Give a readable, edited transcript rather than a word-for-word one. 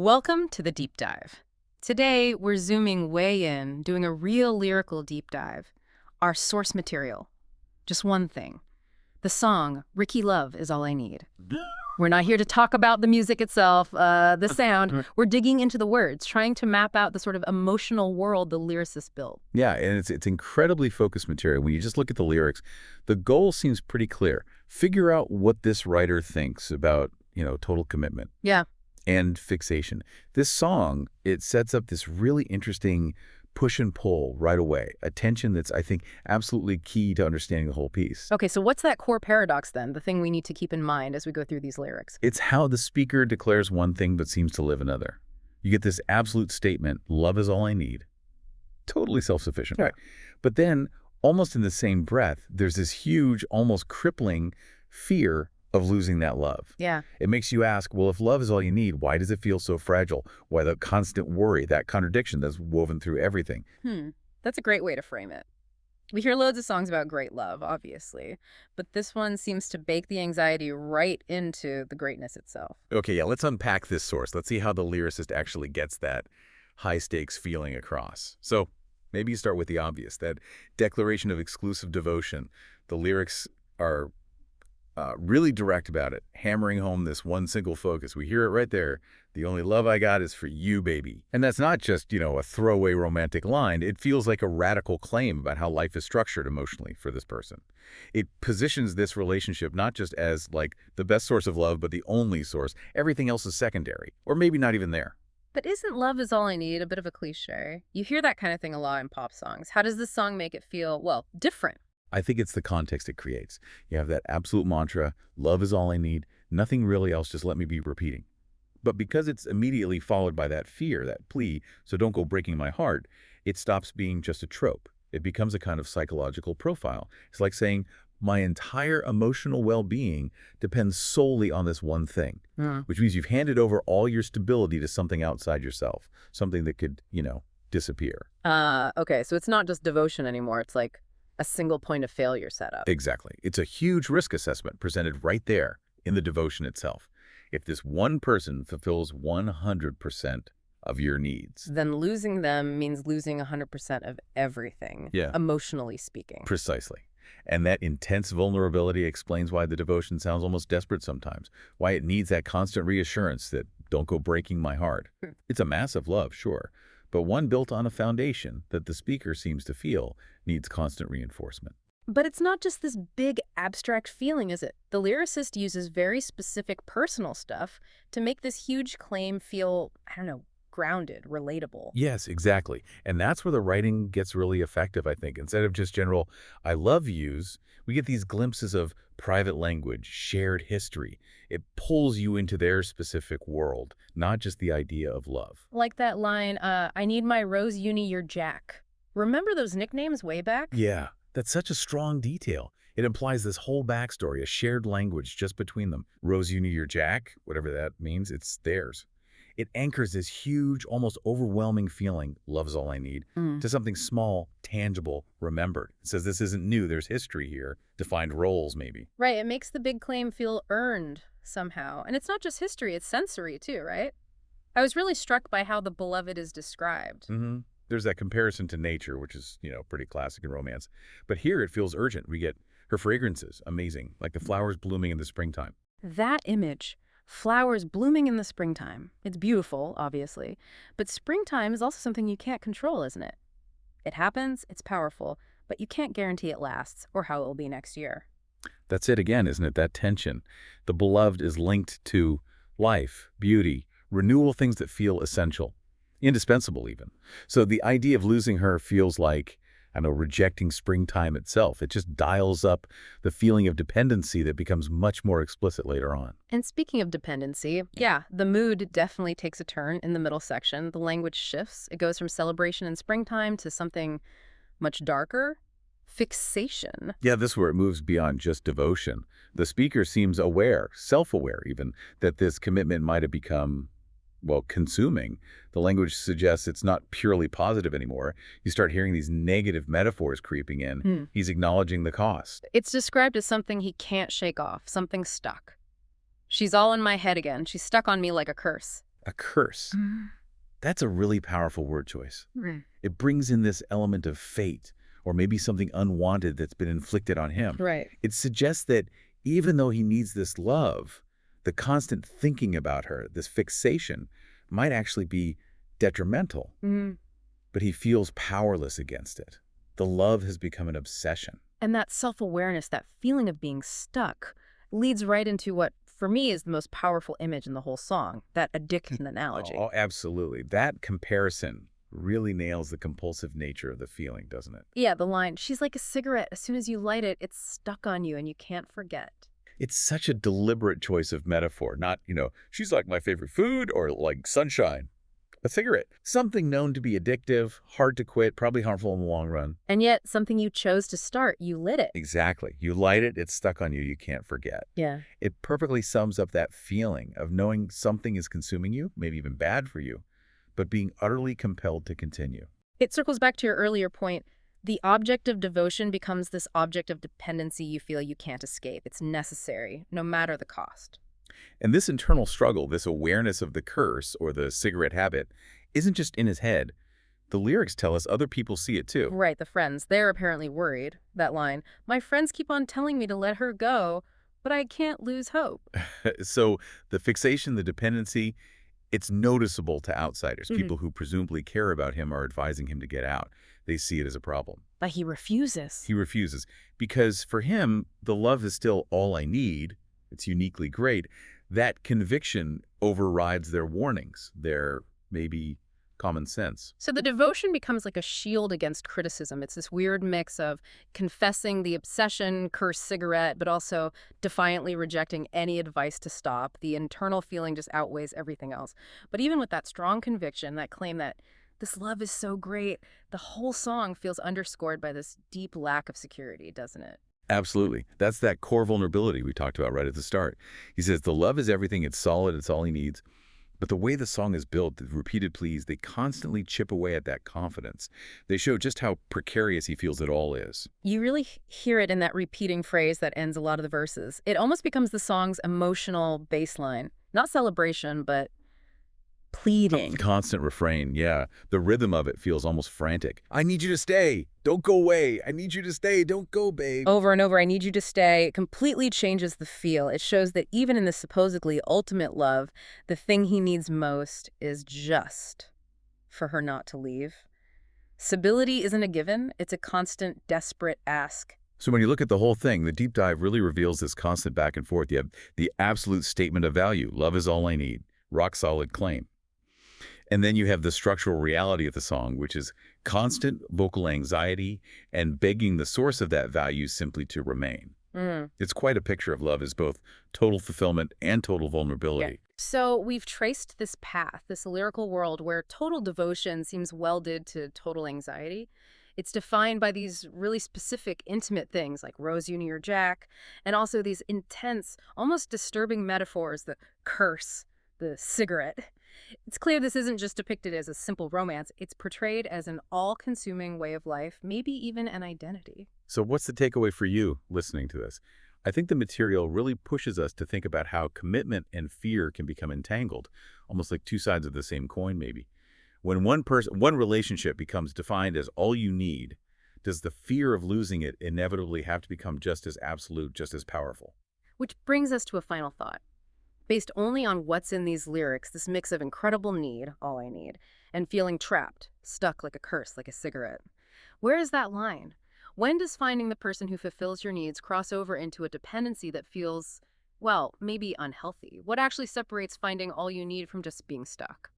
Welcome to the deep dive. Today, we're zooming way in, doing a real lyrical deep dive. Our source material. Just one thing. The song, Rikki Love Is All I Need. We're not here to talk about the music itself, the sound. We're digging into the words, trying to map out the sort of emotional world the lyricist built. Yeah, and it's incredibly focused material. When you just look at the lyrics, the goal seems pretty clear. Figure out what this writer thinks about, total commitment. Yeah. And fixation. This song, it sets up this really interesting push and pull right away, a tension that's, I think, absolutely key to understanding the whole piece. Okay, so what's that core paradox then, the thing we need to keep in mind as we go through these lyrics? It's how the speaker declares one thing but seems to live another. You get this absolute statement, love is all I need. Totally self-sufficient, right? But then, almost in the same breath, there's this huge, almost crippling fear of losing that love. Yeah. It makes you ask, well, if love is all you need, why does it feel so fragile? Why the constant worry, that contradiction that's woven through everything? That's a great way to frame it. We hear loads of songs about great love, obviously, but this one seems to bake the anxiety right into the greatness itself. Okay, yeah, let's unpack this source. Let's see how the lyricist actually gets that high-stakes feeling across. So maybe you start with the obvious, that declaration of exclusive devotion. The lyrics are really direct about it, hammering home this one single focus. We hear it right there. The only love I got is for you, baby. And that's not just, a throwaway romantic line. It feels like a radical claim about how life is structured emotionally for this person. It positions this relationship not just as, like, the best source of love, but the only source. Everything else is secondary, or maybe not even there. But isn't love is all I need a bit of a cliche? You hear that kind of thing a lot in pop songs. How does this song make it feel, well, different? I think it's the context it creates. You have that absolute mantra, love is all I need, nothing really else, just let me be repeating. But because it's immediately followed by that fear, that plea, so don't go breaking my heart, it stops being just a trope. It becomes a kind of psychological profile. It's like saying, my entire emotional well-being depends solely on this one thing, which means you've handed over all your stability to something outside yourself, something that could, disappear. Okay, so it's not just devotion anymore. It's like a single point of failure setup. Exactly. It's a huge risk assessment presented right there in the devotion itself. If this one person fulfills 100% of your needs, then losing them means losing 100% of everything, emotionally speaking. Precisely. And that intense vulnerability explains why the devotion sounds almost desperate sometimes, why it needs that constant reassurance that don't go breaking my heart. It's a massive love, sure, but one built on a foundation that the speaker seems to feel needs constant reinforcement. But it's not just this big abstract feeling, is it? The lyricist uses very specific personal stuff to make this huge claim feel, grounded, relatable. Yes, exactly. And that's where the writing gets really effective, I think. Instead of just general, I love yous, we get these glimpses of private language, shared history. It pulls you into their specific world, not just the idea of love. Like that line, I need my Rose Uni, your Jack. Remember those nicknames way back? Yeah, that's such a strong detail. It implies this whole backstory, a shared language just between them. Rose Uni, your Jack, whatever that means, it's theirs. It anchors this huge, almost overwhelming feeling, love is all I need, to something small, tangible, remembered. It says this isn't new, there's history here, defined roles maybe. Right, it makes the big claim feel earned somehow. And it's not just history, it's sensory too, right? I was really struck by how the beloved is described. There's that comparison to nature, which is, pretty classic in romance. But here it feels urgent. We get her fragrances, amazing, like the flowers blooming in the springtime. That image. Flowers blooming in the springtime. It's beautiful, obviously, but springtime is also something you can't control, isn't it? It happens, it's powerful, but you can't guarantee it lasts or how it will be next year. That's it again, isn't it? That tension. The beloved is linked to life, beauty, renewal, things that feel essential, indispensable even. So the idea of losing her feels like, rejecting springtime itself. It just dials up the feeling of dependency that becomes much more explicit later on. And speaking of dependency, the mood definitely takes a turn in the middle section. The language shifts. It goes from celebration in springtime to something much darker, fixation. Yeah, this is where it moves beyond just devotion. The speaker seems aware, self-aware even, that this commitment might have become, consuming. The language suggests it's not purely positive anymore. You start hearing these negative metaphors creeping in. He's acknowledging the cost. It's described as something he can't shake off, something stuck. She's all in my head again. She's stuck on me like a curse. A curse. Mm. That's a really powerful word choice. Mm. It brings in this element of fate, or maybe something unwanted that's been inflicted on him. Right. It suggests that even though he needs this love, the constant thinking about her, this fixation, might actually be detrimental, Mm. but he feels powerless against it. The love has become an obsession. And that self-awareness, that feeling of being stuck, leads right into what, for me, is the most powerful image in the whole song, that addiction analogy. Oh, absolutely. That comparison really nails the compulsive nature of the feeling, doesn't it? Yeah, the line, she's like a cigarette. As soon as you light it, it's stuck on you and you can't forget. It's such a deliberate choice of metaphor, not, she's like my favorite food or like sunshine. A cigarette, something known to be addictive, hard to quit, probably harmful in the long run. And yet, something you chose to start, you lit it. Exactly. You light it, it's stuck on you, you can't forget. Yeah. It perfectly sums up that feeling of knowing something is consuming you, maybe even bad for you, but being utterly compelled to continue. It circles back to your earlier point. The object of devotion becomes this object of dependency you feel you can't escape. It's necessary, no matter the cost. And this internal struggle, this awareness of the curse or the cigarette habit, isn't just in his head. The lyrics tell us other people see it too. Right, the friends. They're apparently worried. That line, my friends keep on telling me to let her go, but I can't lose hope. So the fixation, the dependency, it's noticeable to outsiders. Mhm. People who presumably care about him are advising him to get out. They see it as a problem. But he refuses. He refuses because for him, the love is still all I need. It's uniquely great. That conviction overrides their warnings, their maybe common sense. So the devotion becomes like a shield against criticism. It's this weird mix of confessing the obsession, cursed cigarette, but also defiantly rejecting any advice to stop. The internal feeling just outweighs everything else. But even with that strong conviction, that claim that this love is so great, the whole song feels underscored by this deep lack of security, doesn't it? Absolutely. That's that core vulnerability we talked about right at the start. He says the love is everything, it's solid, it's all he needs. But the way the song is built, the repeated pleas, they constantly chip away at that confidence. They show just how precarious he feels it all is. You really hear it in that repeating phrase that ends a lot of the verses. It almost becomes the song's emotional baseline. Not celebration, but pleading. Constant refrain, yeah. The rhythm of it feels almost frantic. I need you to stay. Don't go away. I need you to stay. Don't go, babe. Over and over, I need you to stay. It completely changes the feel. It shows that even in the supposedly ultimate love, the thing he needs most is just for her not to leave. Stability isn't a given. It's a constant, desperate ask. So when you look at the whole thing, the deep dive really reveals this constant back and forth. You have the absolute statement of value. Love is all I need. Rock solid claim. And then you have the structural reality of the song, which is constant vocal anxiety and begging the source of that value simply to remain. It's quite a picture of love as both total fulfillment and total vulnerability. Yeah. So we've traced this path, this lyrical world where total devotion seems welded to total anxiety. It's defined by these really specific, intimate things like Rose Uni or Jack, and also these intense, almost disturbing metaphors, the curse, the cigarette. It's clear this isn't just depicted as a simple romance. It's portrayed as an all-consuming way of life, maybe even an identity. So what's the takeaway for you listening to this? I think the material really pushes us to think about how commitment and fear can become entangled, almost like two sides of the same coin maybe. When one relationship becomes defined as all you need, does the fear of losing it inevitably have to become just as absolute, just as powerful? Which brings us to a final thought. Based only on what's in these lyrics, this mix of incredible need, all I need, and feeling trapped, stuck like a curse, like a cigarette. Where is that line? When does finding the person who fulfills your needs cross over into a dependency that feels, well, maybe unhealthy? What actually separates finding all you need from just being stuck?